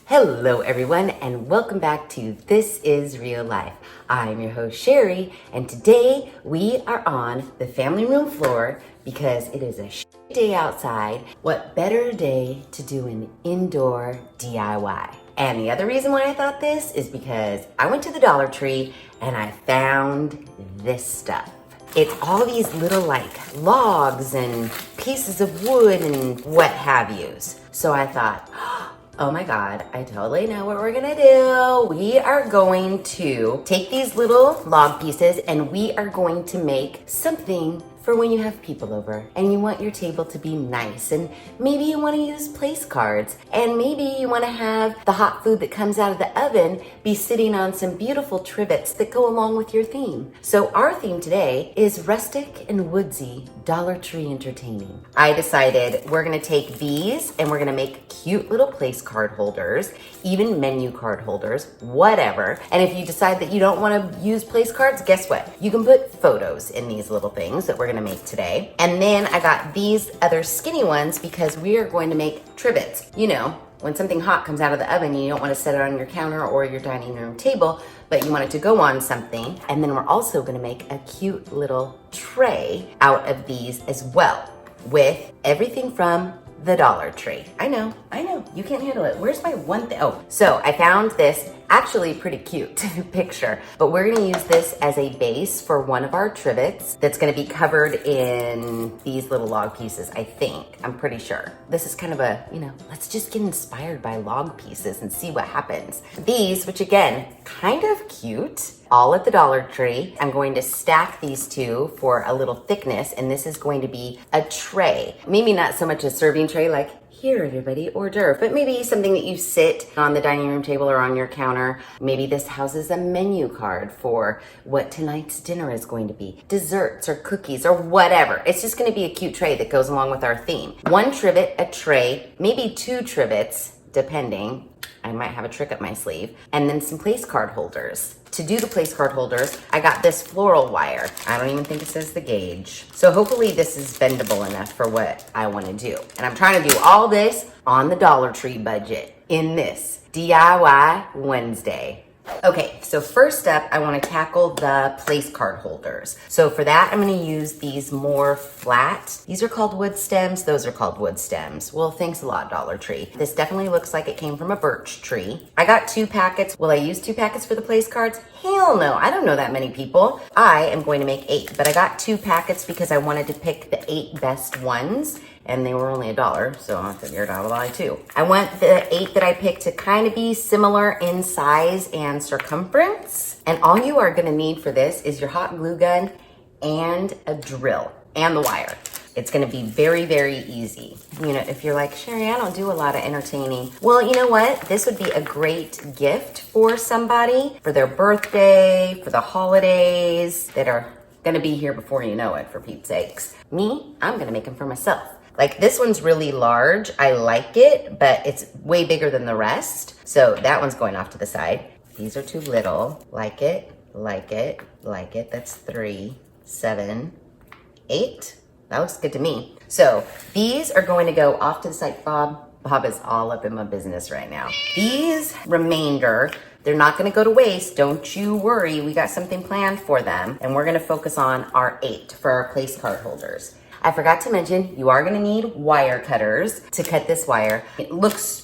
Hello everyone and welcome back to This Is Real Life. I'm your host Sheri and today we are on the family room floor because it is a day outside. What better day to do an indoor DIY? And the other reason why I thought this is because I went to the Dollar Tree and I found this stuff. It's all these little like logs and pieces of wood and what have yous. So I thought, oh my God, I totally know what we're gonna do. We are going to take these little log pieces and we are going to make something for when you have people over and you want your table to be nice, and maybe you want to use place cards, and maybe you want to have the hot food that comes out of the oven be sitting on some beautiful trivets that go along with your theme. So our theme today is rustic and woodsy Dollar Tree entertaining. I decided we're gonna take these and we're gonna make cute little place card holders, even menu card holders, whatever. And if you decide that you don't want to use place cards, guess what? You can put photos in these little things that we're gonna make today. And then I got these other skinny ones because we are going to make trivets. You know, when something hot comes out of the oven, you don't want to set it on your counter or your dining room table, but you want it to go on something. And then we're also going to make a cute little tray out of these as well, with everything from the Dollar Tree. I know, you can't handle it. Where's my one thing? Oh, so I found this actually pretty cute picture, but we're gonna use this as a base for one of our trivets that's gonna be covered in these little log pieces, I think. I'm pretty sure. This is kind of a, let's just get inspired by log pieces and see what happens. These, which again, kind of cute, all at the Dollar Tree. I'm going to stack these two for a little thickness, and this is going to be a tray. Maybe not so much a serving tray like, here everybody, hors d'oeuvre, but maybe something that you sit on the dining room table or on your counter. Maybe this houses a menu card for what tonight's dinner is going to be, desserts or cookies or whatever. It's just gonna be a cute tray that goes along with our theme. One trivet, a tray, maybe two trivets, depending. I might have a trick up my sleeve. And then some place card holders. To do the place card holders, I got this floral wire. I don't even think it says the gauge. So hopefully this is bendable enough for what I want to do. And I'm trying to do all this on the Dollar Tree budget in this DIY Wednesday. Okay, so first up, I want to tackle the place card holders. So for that, I'm going to use these more flat. These are called wood stems. Those are called wood stems. Well, thanks a lot, Dollar Tree. This definitely looks like it came from a birch tree. I got 2 packets. Will I use 2 packets for the place cards? Hell no, I don't know that many people. I am going to make 8, but I got 2 packets because I wanted to pick the 8 best ones. And they were only $1, so I figured I would buy 2. I want the 8 that I picked to kind of be similar in size and circumference. And all you are gonna need for this is your hot glue gun and a drill and the wire. It's gonna be very, very easy. If you're like, Sheri, I don't do a lot of entertaining. Well, you know what? This would be a great gift for somebody, for their birthday, for the holidays that are gonna be here before you know it, for Pete's sakes. Me, I'm gonna make them for myself. Like this one's really large. I like it, but it's way bigger than the rest. So that one's going off to the side. These are too little. Like it, like it, like it. That's 3, 7, 8. That looks good to me. So these are going to go off to the side. Bob is all up in my business right now. These remainder, they're not gonna go to waste. Don't you worry, we got something planned for them. And we're gonna focus on our 8 for our place card holders. I forgot to mention, you are gonna need wire cutters to cut this wire. It looks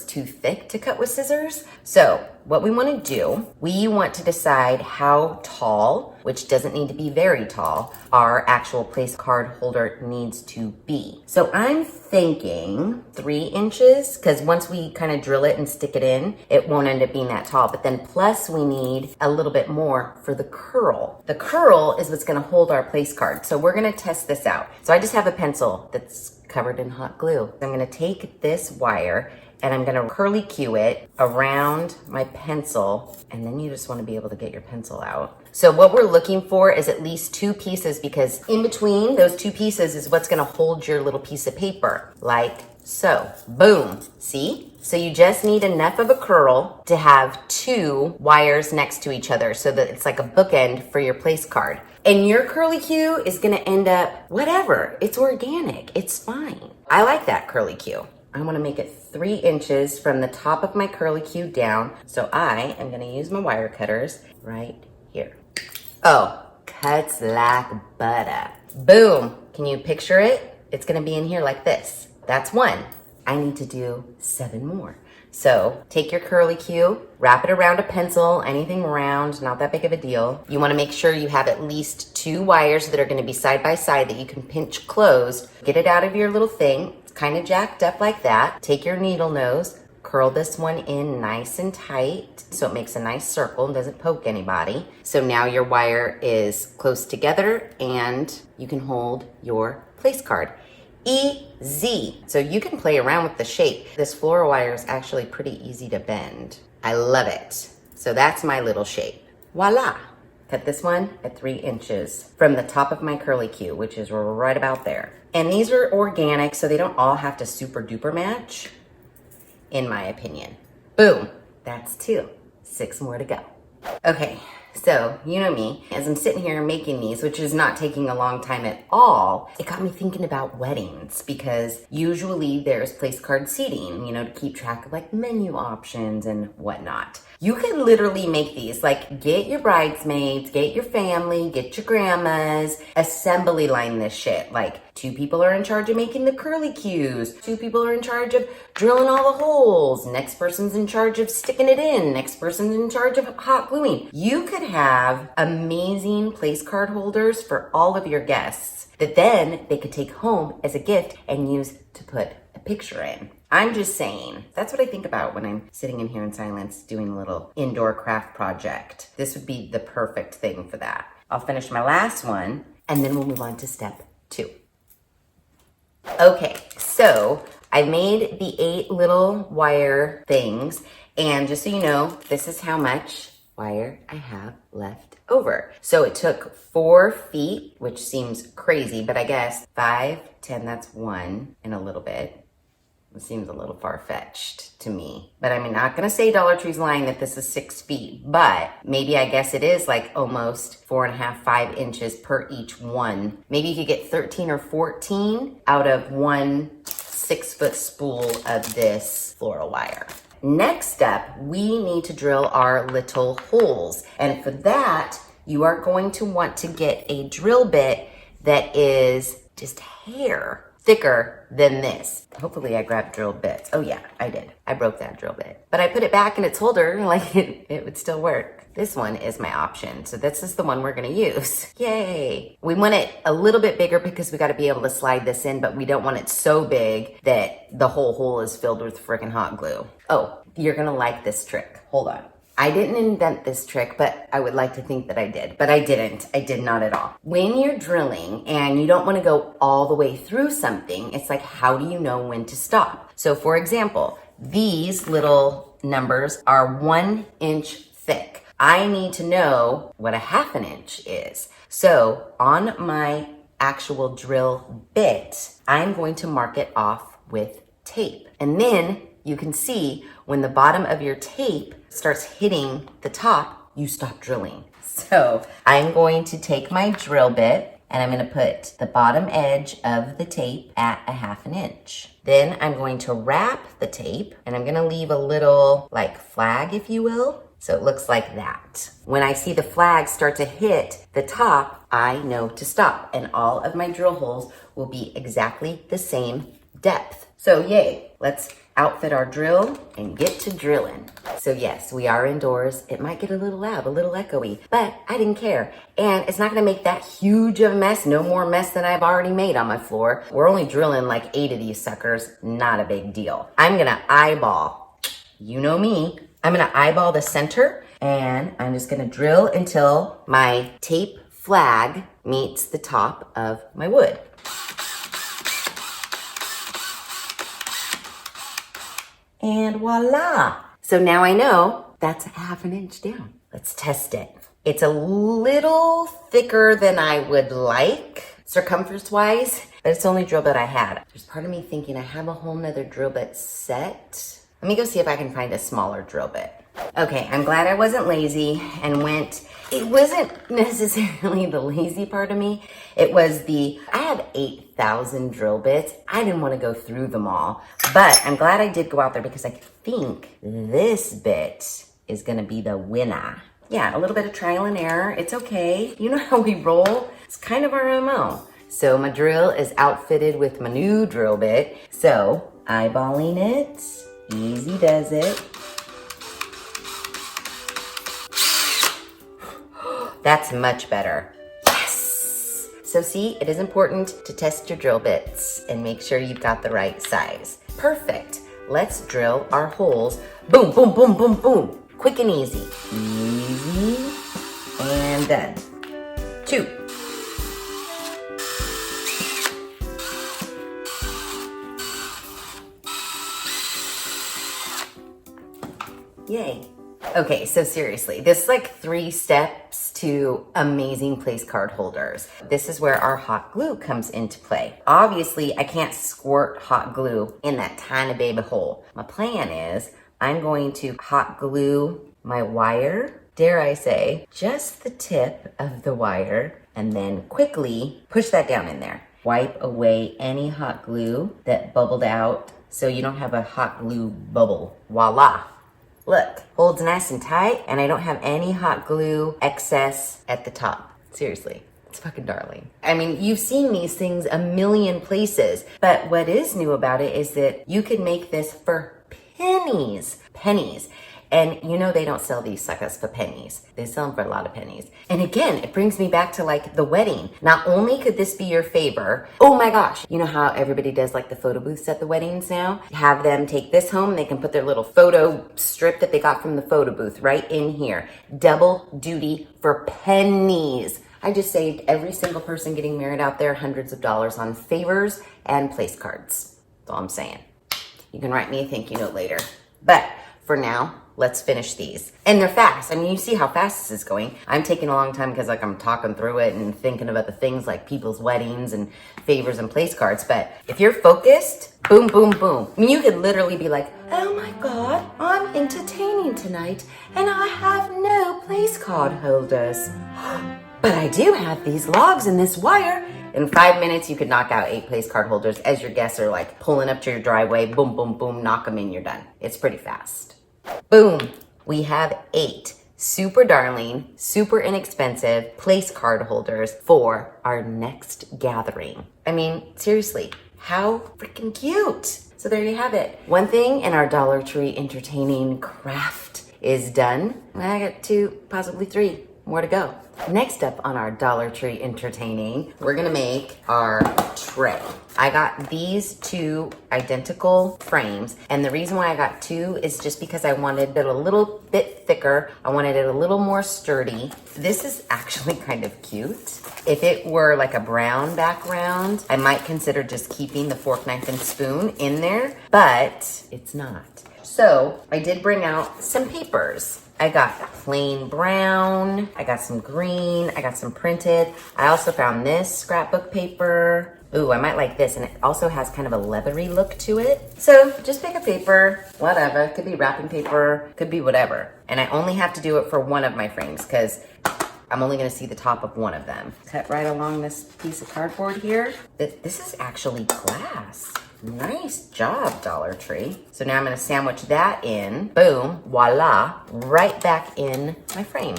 too thick to cut with scissors. So what we wanna do, we want to decide how tall, which doesn't need to be very tall, our actual place card holder needs to be. So I'm thinking 3 inches, because once we kind of drill it and stick it in, it won't end up being that tall. But then plus we need a little bit more for the curl. The curl is what's gonna hold our place card. So we're gonna test this out. So I just have a pencil that's covered in hot glue. I'm gonna take this wire and I'm gonna curly cue it around my pencil, and then you just wanna be able to get your pencil out. So what we're looking for is at least 2 pieces, because in between those 2 pieces is what's gonna hold your little piece of paper, like so. Boom, see? So you just need enough of a curl to have 2 wires next to each other so that it's like a bookend for your place card. And your curly cue is gonna end up whatever. It's organic, it's fine. I like that curly cue. I want to make it 3 inches from the top of my curlicue down. So I am going to use my wire cutters right here. Oh, cuts like butter. Boom. Can you picture it? It's going to be in here like this. That's 1. I need to do 7 more. So take your curlicue, wrap it around a pencil, anything round, not that big of a deal. You want to make sure you have at least 2 wires that are going to be side by side that you can pinch closed. Get it out of your little thing. It's kind of jacked up like that. Take your needle nose, curl this one in nice and tight so it makes a nice circle and doesn't poke anybody. So now your wire is close together and you can hold your place card. Easy. So you can play around with the shape. This floral wire is actually pretty easy to bend. I love it. So that's my little shape. Voila. Cut this one at 3 inches from the top of my curlicue, which is right about there. And these are organic, so they don't all have to super duper match, in my opinion. Boom. That's 2. 6 more to go. Okay. So, you know me, as I'm sitting here making these, which is not taking a long time at all, it got me thinking about weddings because usually there's place card seating, you know, to keep track of like menu options and whatnot. You can literally make these, like get your bridesmaids, get your family, get your grandmas, assembly line this shit. Like 2 people are in charge of making the curlicues, 2 people are in charge of drilling all the holes, next person's in charge of sticking it in, next person's in charge of hot gluing. You could have amazing place card holders for all of your guests that then they could take home as a gift and use to put a picture in. I'm just saying, that's what I think about when I'm sitting in here in silence doing a little indoor craft project. This would be the perfect thing for that. I'll finish my last one and then we'll move on to step 2. Okay, so I made the 8 little wire things, and just so you know, this is how much wire I have left over. So it took 4 feet, which seems crazy, but I guess 5, 10, that's 1 and a little bit. It seems a little far-fetched to me. But I'm not gonna say Dollar Tree's lying that this is 6 feet, but maybe I guess it is like almost 4.5, 5 inches per each one. Maybe you could get 13 or 14 out of 1 6-foot spool of this floral wire. Next up, we need to drill our little holes. And for that, you are going to want to get a drill bit that is just hair thicker than this. Hopefully I grabbed drill bits. Oh yeah, I did. I broke that drill bit. But I put it back in its holder like it would still work. This one is my option. So this is the one we're gonna use. Yay. We want it a little bit bigger because we gotta be able to slide this in, but we don't want it so big that the whole hole is filled with freaking hot glue. Oh, you're gonna like this trick. Hold on. I didn't invent this trick, but I would like to think that I did, but I didn't. I did not at all. When you're drilling and you don't want to go all the way through something, it's like, how do you know when to stop? So for example, these little numbers are 1 inch thick. I need to know what a 1/2 inch is. So on my actual drill bit, I'm going to mark it off with tape. And then you can see when the bottom of your tape starts hitting the top, you stop drilling. So I'm going to take my drill bit and I'm gonna put the bottom edge of the tape at a 1/2 inch. Then I'm going to wrap the tape and I'm gonna leave a little like flag, if you will. So it looks like that. When I see the flag start to hit the top, I know to stop, and all of my drill holes will be exactly the same depth. So yay, let's outfit our drill and get to drilling. So yes, we are indoors. It might get a little loud, a little echoey, but I didn't care. And it's not gonna make that huge of a mess, no more mess than I've already made on my floor. We're only drilling like 8 of these suckers, not a big deal. I'm gonna eyeball, you know me, I'm gonna eyeball the center and I'm just gonna drill until my tape flag meets the top of my wood. And voila. So now I know that's a 1/2 inch down. Let's test it. It's a little thicker than I would like, circumference-wise, but it's the only drill bit I had. There's part of me thinking I have a whole nother drill bit set. Let me go see if I can find a smaller drill bit. Okay, I'm glad I wasn't lazy and went, it wasn't necessarily the lazy part of me. It was I had 8,000 drill bits. I didn't want to go through them all, but I'm glad I did go out there because I think this bit is gonna be the winner. Yeah, a little bit of trial and error. It's okay. You know how we roll? It's kind of our MO. So my drill is outfitted with my new drill bit. So eyeballing it, easy does it. That's much better. Yes! So see, it is important to test your drill bits and make sure you've got the right size. Perfect. Let's drill our holes. Boom, boom, boom, boom, boom. Quick and easy. Easy. And done. 2. Yay. Okay, so seriously, this is like 3 steps to amazing place card holders. This is where our hot glue comes into play. Obviously, I can't squirt hot glue in that tiny baby hole. My plan is I'm going to hot glue my wire, dare I say, just the tip of the wire, and then quickly push that down in there. Wipe away any hot glue that bubbled out so you don't have a hot glue bubble. Voila. Look, holds nice and tight, and I don't have any hot glue excess at the top. Seriously, it's fucking darling. I mean, you've seen these things a million places, but what is new about it is that you can make this for pennies. Pennies. And you know they don't sell these suckers for pennies. They sell them for a lot of pennies. And again, it brings me back to like the wedding. Not only could this be your favor, oh my gosh, you know how everybody does like the photo booths at the weddings now? Have them take this home, they can put their little photo strip that they got from the photo booth right in here. Double duty for pennies. I just saved every single person getting married out there hundreds of dollars on favors and place cards. That's all I'm saying. You can write me a thank you note later. But for now, let's finish these. And they're fast. I mean, you see how fast this is going. I'm taking a long time because like I'm talking through it and thinking about the things like people's weddings and favors and place cards. But if you're focused, boom, boom, boom. I mean, you could literally be like, oh my God, I'm entertaining tonight and I have no place card holders. But I do have these logs and this wire. In 5 minutes, you could knock out 8 place card holders as your guests are like pulling up to your driveway. Boom, boom, boom, knock them in, you're done. It's pretty fast. Boom, we have 8 super darling, super inexpensive place card holders for our next gathering. I mean, seriously, how freaking cute. So there you have it. One thing in our Dollar Tree entertaining craft is done. I got 2, possibly 3 more to go. Next up on our Dollar Tree entertaining, we're gonna make our tray. I got these 2 identical frames, and the reason why I got 2 is just because I wanted it a little bit thicker. I wanted it a little more sturdy. This is actually kind of cute. If it were like a brown background, I might consider just keeping the fork, knife, and spoon in there, but it's not. So I did bring out some papers. I got plain brown, I got some green, I got some printed. I also found this scrapbook paper. Ooh, I might like this, and it also has kind of a leathery look to it. So just pick a paper, whatever. Could be wrapping paper, could be whatever. And I only have to do it for one of my frames because I'm only gonna see the top of one of them. Cut right along this piece of cardboard here. This is actually glass. Nice job, Dollar Tree. So now I'm gonna sandwich that in, boom, voila, right back in my frame.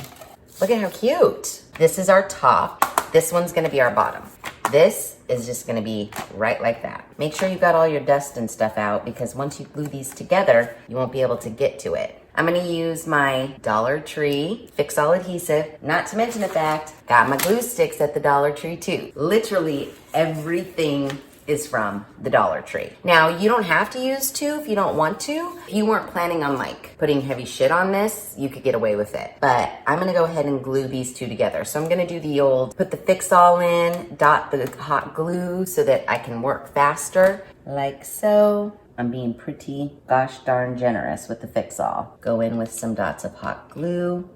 Look at how cute. This is our top. This one's gonna be our bottom. This is just gonna be right like that. Make sure you got all your dust and stuff out because once you glue these together, you won't be able to get to it. I'm gonna use my Dollar Tree Fix All adhesive, not to mention the fact, got my glue sticks at the Dollar Tree too. Literally everything is from the Dollar Tree. Now, you don't have to use 2 if you don't want to. If you weren't planning on like putting heavy shit on this, you could get away with it. But I'm gonna go ahead and glue these 2 together. So I'm gonna do the old, put the Fix All in, dot the hot glue so that I can work faster, like so. I'm being pretty gosh darn generous with the Fix All. Go in with some dots of hot glue.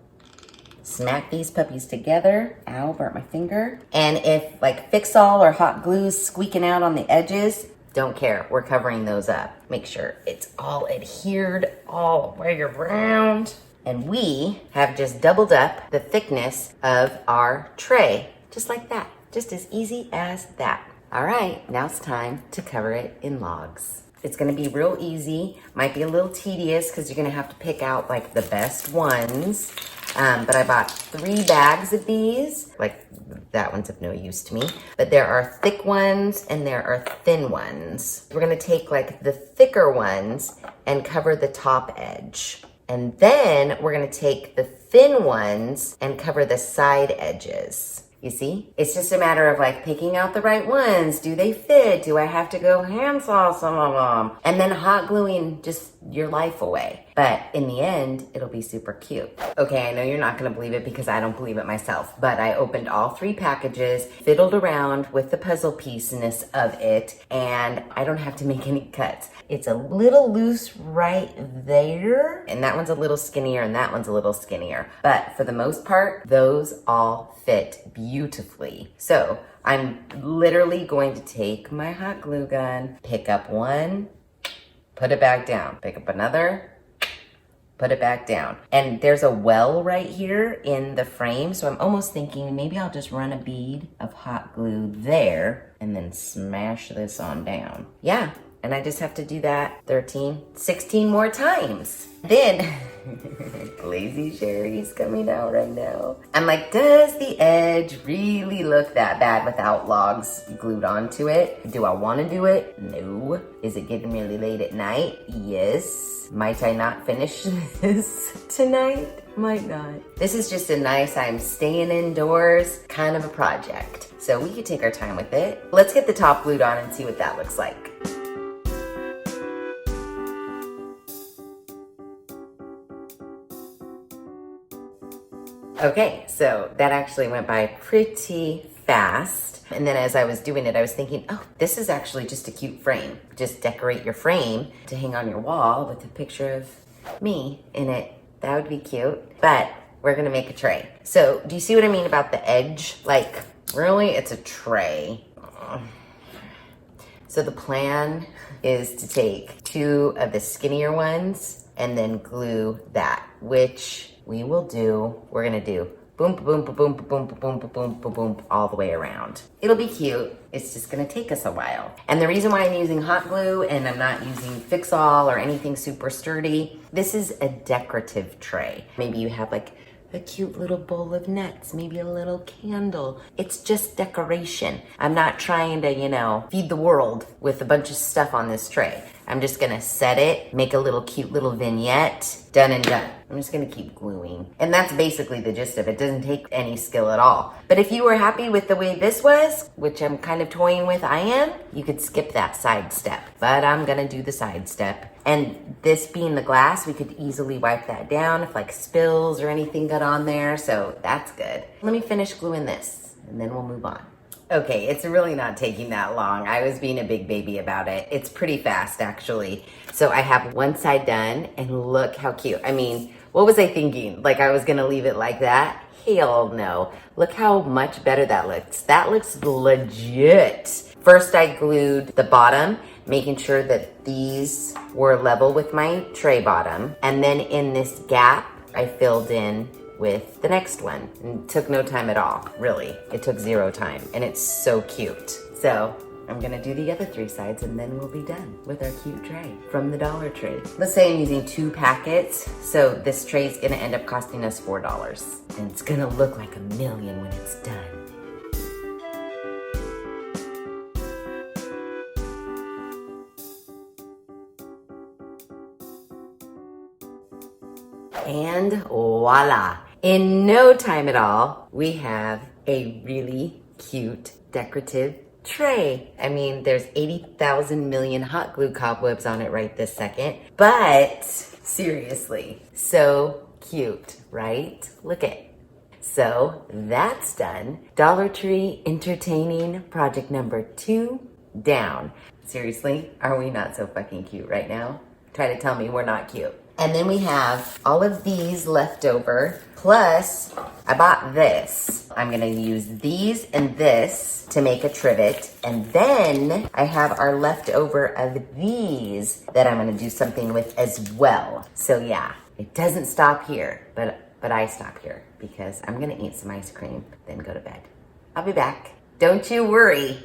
Smack these puppies together. Ow, burnt my finger. And if like Fix All or hot glue is squeaking out on the edges, don't care, we're covering those up. Make sure it's all adhered all the way around. And we have just doubled up the thickness of our tray, just like that. Just as easy as that. All right, now it's time to cover it in logs. It's gonna be real easy. Might be a little tedious because you're gonna have to pick out like the best ones. But I bought 3 bags of these. Like that one's of no use to me. But there are thick ones and there are thin ones. We're gonna take like the thicker ones and cover the top edge. And then we're gonna take the thin ones and cover the side edges. You see? It's just a matter of like picking out the right ones. Do they fit? Do I have to go handsaw some of them? And then hot gluing just your life away. But in the end, it'll be super cute. Okay, I know you're not gonna believe it because I don't believe it myself, but I opened all 3 packages, fiddled around with the puzzle piece-ness of it, and I don't have to make any cuts. It's a little loose right there, and that one's a little skinnier, and that one's a little skinnier. But for the most part, those all fit beautifully. So I'm literally going to take my hot glue gun, pick up one, put it back down, pick up another, put it back down. And there's a well right here in the frame, so I'm almost thinking maybe I'll just run a bead of hot glue there and then smash this on down. Yeah, and I just have to do that 13, 16 more times. Then, lazy Sheri's coming out right now. I'm like, does the edge really look that bad without logs glued onto it? Do I want to do it? No. Is it getting really late at night? Yes. Might I not finish this tonight? Might not. This is just a nice, I'm staying indoors kind of a project. So we could take our time with it. Let's get the top glued on and see what that looks like. Okay, so that actually went by pretty fast. And then as I was doing it, I was thinking, oh, this is actually just a cute frame. Just decorate your frame to hang on your wall with a picture of me in it. That would be cute. But we're gonna make a tray. So do you see what I mean about the edge? Like, really, it's a tray. So the plan is to take 2 of the skinnier ones and then glue that, which we will do. We're gonna do boom, boom, boom, boom, boom, boom, boom, boom, boom, boom, all the way around. It'll be cute. It's just gonna take us a while. And the reason why I'm using hot glue and I'm not using Fix-All or anything super sturdy, this is a decorative tray. Maybe you have like a cute little bowl of nuts, maybe a little candle. It's just decoration. I'm not trying to, you know, feed the world with a bunch of stuff on this tray. I'm just gonna set it, make a little cute little vignette, done and done. I'm just gonna keep gluing. And that's basically the gist of it. It doesn't take any skill at all. But if you were happy with the way this was, which I'm kind of toying with, I am, you could skip that side step. But I'm gonna do the side step. And this being the glass, we could easily wipe that down if like spills or anything got on there, so that's good. Let me finish gluing this and then we'll move on. Okay, it's really not taking that long. I was being a big baby about it. It's pretty fast, actually. So I have one side done, and look how cute. I mean, what was I thinking? Like I was gonna leave it like that? Hell no. Look how much better that looks. That looks legit. First, I glued the bottom, making sure that these were level with my tray bottom. And then in this gap, I filled in with the next one. And it took no time at all, really. It took 0 time, and it's so cute. So I'm gonna do the other 3 sides and then we'll be done with our cute tray from the Dollar Tree. Let's say I'm using 2 packets, so this tray is gonna end up costing us $4. And it's gonna look like $1 million when it's done. And voila. In no time at all, we have a really cute decorative tray. I mean, there's 80,000 million hot glue cobwebs on it right this second, but seriously, so cute, right? Look at. So that's done. Dollar Tree entertaining project number 2 down. Seriously, are we not so fucking cute right now? Try to tell me we're not cute. And then we have all of these left over, plus I bought this. I'm gonna use these and this to make a trivet. And then I have our leftover of these that I'm gonna do something with as well. So yeah, It doesn't stop here, but I stop here because I'm gonna eat some ice cream, then go to bed. I'll be back. Don't you worry.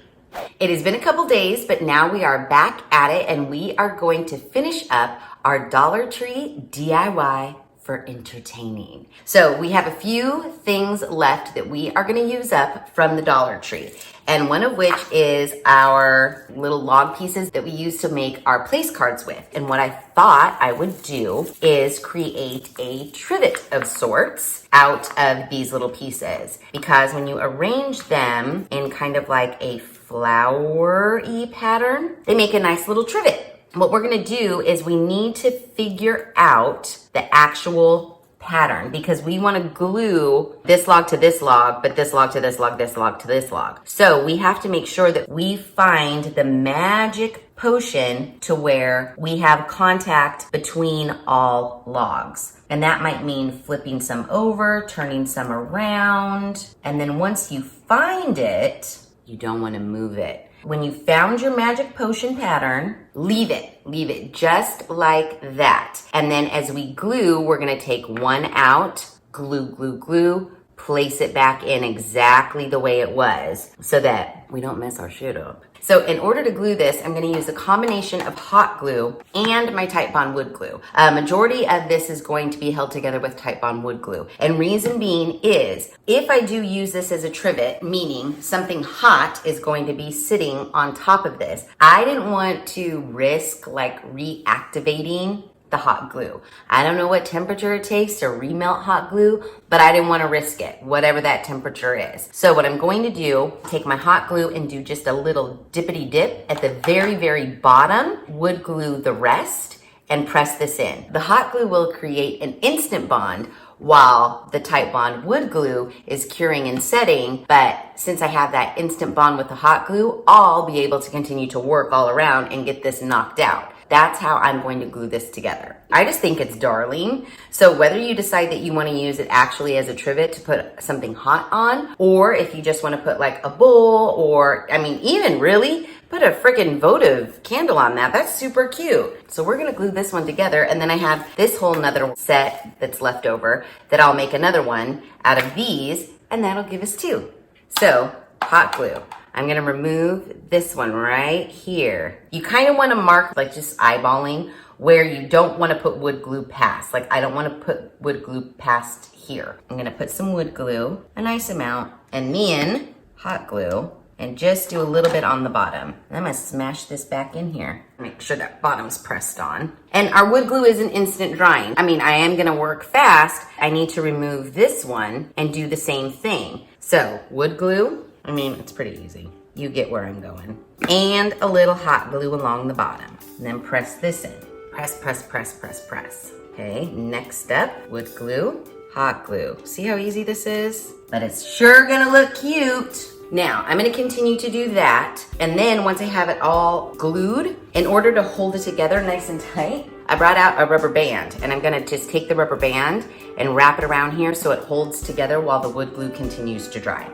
It has been a couple days, but now we are back at it and we are going to finish up our Dollar Tree DIY for entertaining. So we have a few things left that we are gonna use up from the Dollar Tree. And one of which is our little log pieces that we use to make our place cards with. And what I thought I would do is create a trivet of sorts out of these little pieces. Because when you arrange them in kind of like a flower-y pattern, they make a nice little trivet. What we're gonna do is we need to figure out the actual pattern because we wanna glue this log to this log, but this log to this log, this log to this log. So we have to make sure that we find the magic potion to where we have contact between all logs. And that might mean flipping some over, turning some around. And then once you find it, you don't wanna move it. When you found your magic potion pattern, leave it just like that. And then as we glue, we're gonna take one out, glue, place it back in exactly the way it was so that we don't mess our shit up. So in order to glue this, I'm gonna use a combination of hot glue and my Titebond wood glue. A majority of this is going to be held together with Titebond wood glue. And reason being is, if I do use this as a trivet, meaning something hot is going to be sitting on top of this, I didn't want to risk like reactivating the hot glue. I don't know what temperature it takes to remelt hot glue, but I didn't want to risk it, whatever that temperature is. So what I'm going to do, take my hot glue and do just a little dippity dip at the very, very bottom, wood glue the rest, and press this in. The hot glue will create an instant bond while the Titebond wood glue is curing and setting, but since I have that instant bond with the hot glue, I'll be able to continue to work all around and get this knocked out. That's how I'm going to glue this together. I just think it's darling. So whether you decide that you want to use it actually as a trivet to put something hot on, or if you just want to put like a bowl, or I mean, even really put a freaking votive candle on that. That's super cute. So we're gonna glue this one together, and then I have this whole nother set that's left over that I'll make another one out of these, and that'll give us two. So hot glue. I'm gonna remove this one right here. You kind of wanna mark, like just eyeballing, where you don't wanna put wood glue past. Like I don't wanna put wood glue past here. I'm gonna put some wood glue, a nice amount, and then hot glue, and just do a little bit on the bottom. And I'm gonna smash this back in here. Make sure that bottom's pressed on. And our wood glue isn't instant drying. I mean, I am gonna work fast. I need to remove this one and do the same thing. So wood glue, I mean, it's pretty easy. You get where I'm going. And a little hot glue along the bottom. And then press this in. Press, press, press, press, press. Okay, next up, wood glue, hot glue. See how easy this is? But it's sure gonna look cute. Now, I'm gonna continue to do that. And then once I have it all glued, in order to hold it together nice and tight, I brought out a rubber band, and I'm gonna just take the rubber band and wrap it around here so it holds together while the wood glue continues to dry.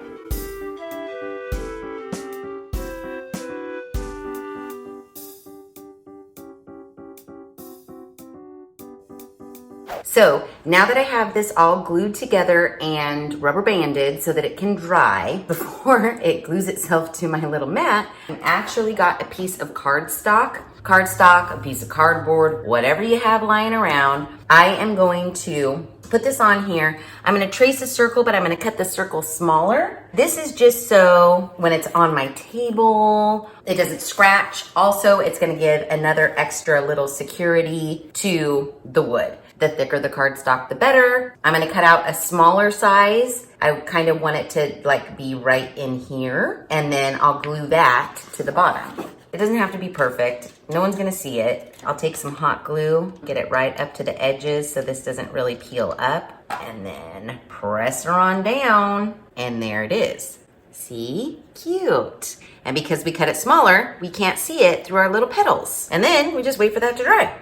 So now that I have this all glued together and rubber banded so that it can dry before it glues itself to my little mat, I actually got a piece of cardstock, a piece of cardboard, whatever you have lying around. I am going to put this on here. I'm gonna trace a circle, but I'm gonna cut the circle smaller. This is just so when it's on my table, it doesn't scratch. Also, it's gonna give another extra little security to the wood. The thicker the cardstock, the better. I'm gonna cut out a smaller size. I kind of want it to like be right in here, and then I'll glue that to the bottom. It doesn't have to be perfect. No one's gonna see it. I'll take some hot glue, get it right up to the edges so this doesn't really peel up, and then press her on down, and there it is. See? Cute. And because we cut it smaller, we can't see it through our little petals. And then we just wait for that to dry.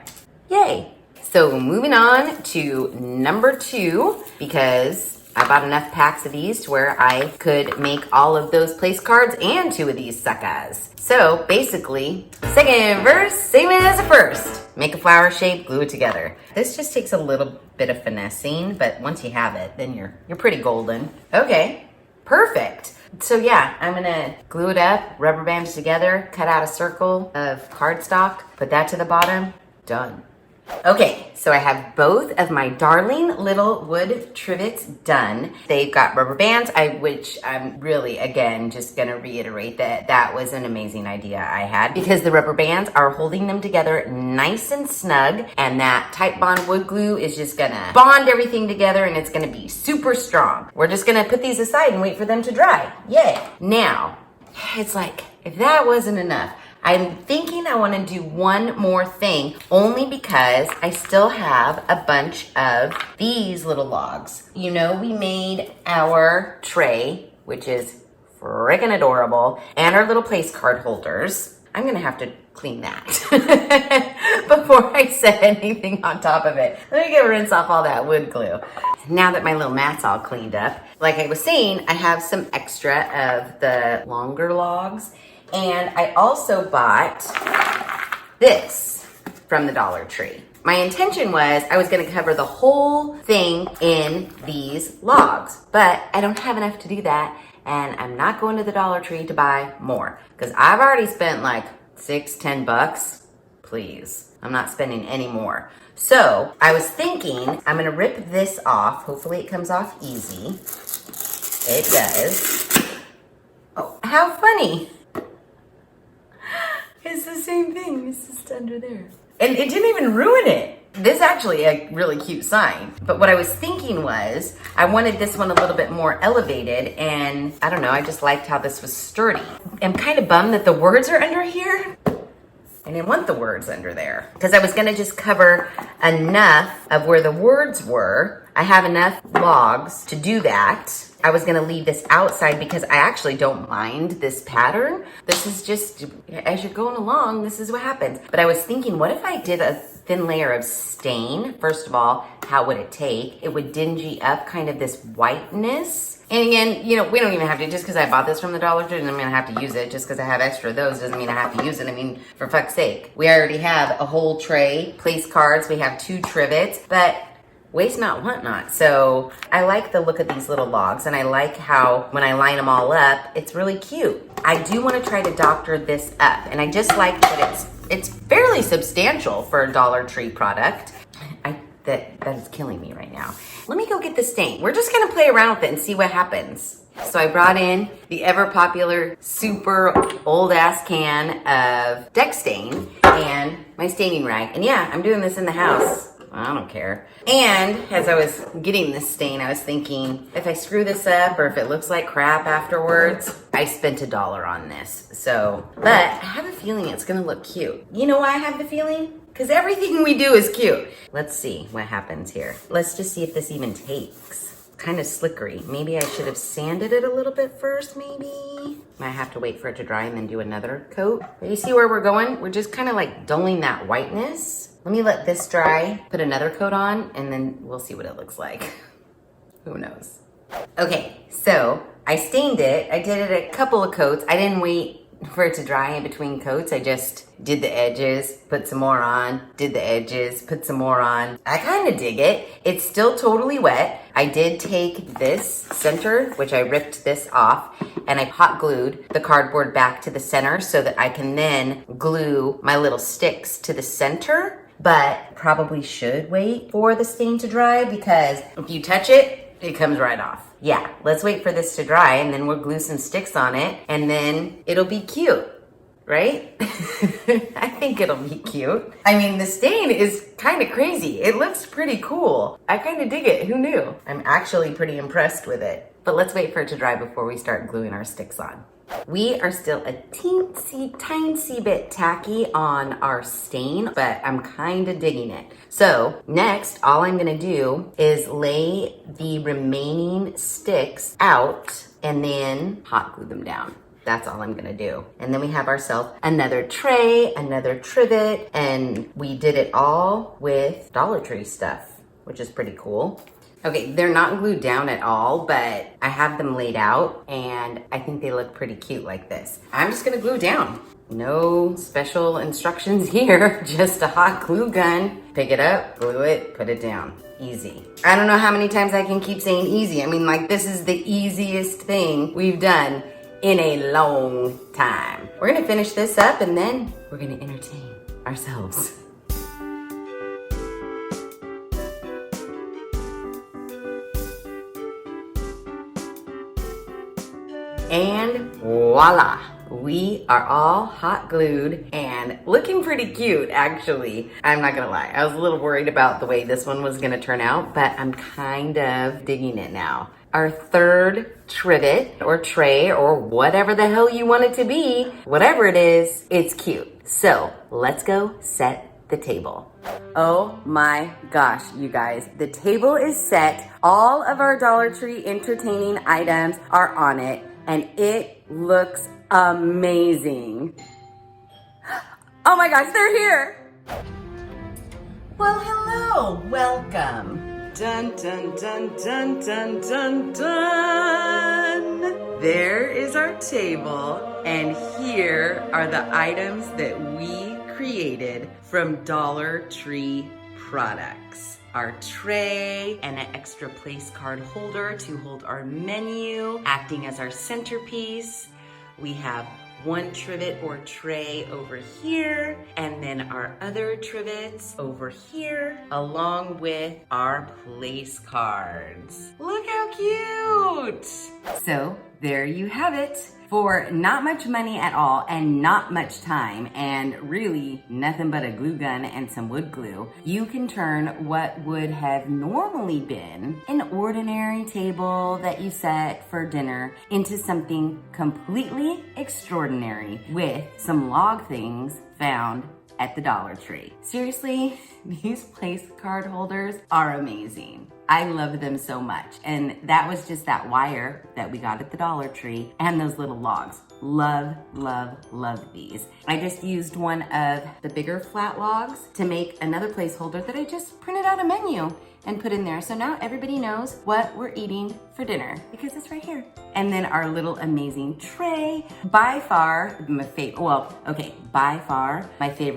Yay. So moving on to number 2, because I bought enough packs of these to where I could make all of those place cards and 2 of these suckers. So basically, second verse, same as the first. Make a flower shape, glue it together. This just takes a little bit of finessing, but once you have it, then you're pretty golden. Okay, perfect. So yeah, I'm gonna glue it up, rubber bands together, cut out a circle of cardstock, put that to the bottom, done. Okay, so I have both of my darling little wood trivets done. They've got rubber bands, which I'm really, again, just gonna reiterate that was an amazing idea I had, because the rubber bands are holding them together nice and snug, and that Type Bond wood glue is just gonna bond everything together, and it's gonna be super strong. We're just gonna put these aside and wait for them to dry. Yay! Now, it's like, if that wasn't enough, I'm thinking I want to do one more thing, only because I still have a bunch of these little logs. You know, we made our tray, which is freaking adorable, and our little place card holders. I'm going to have to clean that before I set anything on top of it. Let me go rinse off all that wood glue. Now that my little mat's all cleaned up, like I was saying, I have some extra of the longer logs. And I also bought this from the Dollar Tree. My intention was I was gonna cover the whole thing in these logs, but I don't have enough to do that, and I'm not going to the Dollar Tree to buy more, because I've already spent like $6-10. Please, I'm not spending any more. So I was thinking I'm gonna rip this off. Hopefully it comes off easy. It does. Oh, how funny. It's the same thing, it's just under there. And it didn't even ruin it. This is actually a really cute sign. But what I was thinking was, I wanted this one a little bit more elevated, and I don't know, I just liked how this was sturdy. I'm kind of bummed that the words are under here. I didn't want the words under there, because I was gonna just cover enough of where the words were. I have enough logs to do that. I was gonna leave this outside because I actually don't mind this pattern. This is just, as you're going along, this is what happens. But I was thinking, what if I did a thin layer of stain? First of all, how would it take? It would dingy up kind of this whiteness. And again, you know, we don't even have to, just because I bought this from the Dollar Tree doesn't mean I have to use it. Just because I have extra of those doesn't mean I have to use it. I mean, for fuck's sake. We already have a whole tray, place cards, we have 2 trivets, but waste not, want not. So I like the look of these little logs, and I like how when I line them all up, it's really cute. I do want to try to doctor this up, and I just like that it's fairly substantial for a Dollar Tree product. That is killing me right now. Let me go get the stain. We're just gonna play around with it and see what happens. So I brought in the ever popular, super old ass can of deck stain and my staining rag. And yeah, I'm doing this in the house. I don't care. And as I was getting this stain, I was thinking, if I screw this up or if it looks like crap afterwards, I spent $1 on this. So, but I have a feeling it's gonna look cute. You know why I have the feeling? Because everything we do is cute. Let's see what happens here. Let's just see if this even takes. Kind of slickery. Maybe I should have sanded it a little bit first, maybe. Might have to wait for it to dry and then do another coat. But you see where we're going? We're just kind of like dulling that whiteness. Let me let this dry, put another coat on, and then we'll see what it looks like. Who knows? Okay, so I stained it. I did it a couple of coats. I didn't wait for it to dry in between coats. I just did the edges, put some more on, did the edges, put some more on. I kind of dig it. It's still totally wet. I did take this center, which I ripped this off, and I hot glued the cardboard back to the center so that I can then glue my little sticks to the center. But probably should wait for the stain to dry, because if you touch it, it comes right off. Yeah, let's wait for this to dry and then we'll glue some sticks on it and then it'll be cute, right? I think it'll be cute. I mean, the stain is kind of crazy. It looks pretty cool. I kind of dig it. Who knew? I'm actually pretty impressed with it. But let's wait for it to dry before we start gluing our sticks on. We are still a teensy bit tacky on our stain, but I'm kind of digging it. So next, all I'm gonna do is lay the remaining sticks out and then hot glue them down. That's all I'm gonna do. And then we have ourselves another tray, another trivet, and we did it all with Dollar Tree stuff, which is pretty cool. Okay, they're not glued down at all, but I have them laid out and I think they look pretty cute like this. I'm just gonna glue down. No special instructions here, just a hot glue gun. Pick it up, glue it, put it down. Easy. I don't know how many times I can keep saying easy. I mean, like, this is the easiest thing we've done in a long time. We're gonna finish this up and then we're gonna entertain ourselves. And voila, we are all hot glued and looking pretty cute, actually. I'm not gonna lie, I was a little worried about the way this one was gonna turn out, but I'm kind of digging it now. Our third trivet or tray or whatever the hell you want it to be, whatever it is, it's cute. So let's go set the table. Oh my gosh, you guys, the table is set. All of our Dollar Tree entertaining items are on it. And it looks amazing. Oh my gosh, they're here. Well, hello, welcome. Dun, dun, dun, dun, dun, dun, dun. There is our table, and here are the items that we created from Dollar Tree products. Our tray and an extra place card holder to hold our menu, acting as our centerpiece. We have one trivet or tray over here, and then our other trivets over here, along with our place cards. Look how cute! So there you have it. For not much money at all and not much time and really nothing but a glue gun and some wood glue, you can turn what would have normally been an ordinary table that you set for dinner into something completely extraordinary with some log things found at the Dollar Tree. Seriously, these place card holders are amazing. I love them so much. And that was just that wire that we got at the Dollar Tree and those little logs. Love, love, love these. I just used one of the bigger flat logs to make another placeholder that I just printed out a menu and put in there. So now everybody knows what we're eating for dinner because it's right here. And then our little amazing tray. By far my favorite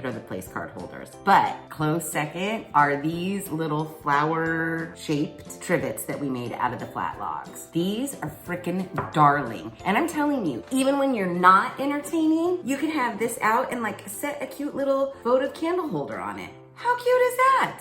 are the place card holders. But close second are these little flower shaped trivets that we made out of the flat logs. These are freaking darling. And I'm telling you, even when you're not entertaining, you can have this out and like set a cute little votive candle holder on it. How cute is that?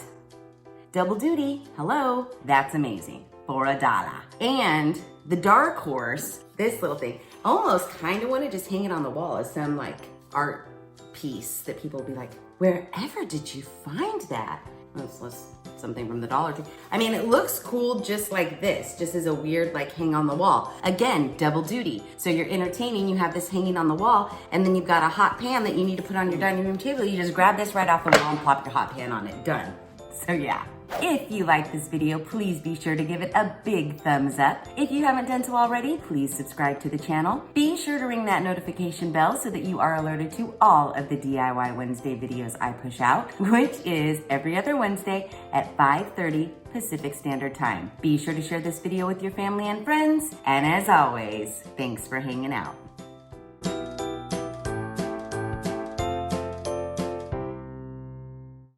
Double duty, hello, that's amazing, for $1. And the dark horse, this little thing, almost kind of want to just hang it on the wall as some like art piece that people will be like, wherever did you find that? That's something from the Dollar Tree. I mean, it looks cool just like this, just as a weird like hang on the wall. Again, double duty. So you're entertaining, you have this hanging on the wall, and then you've got a hot pan that you need to put on your dining room table. You just grab this right off the wall and plop your hot pan on it, done. So yeah. If you like this video, please be sure to give it a big thumbs up. If you haven't done so already, please subscribe to the channel. Be sure to ring that notification bell so that you are alerted to all of the DIY Wednesday videos I push out, which is every other Wednesday at 5:30 Pacific Standard Time. Be sure to share this video with your family and friends. And as always, thanks for hanging out.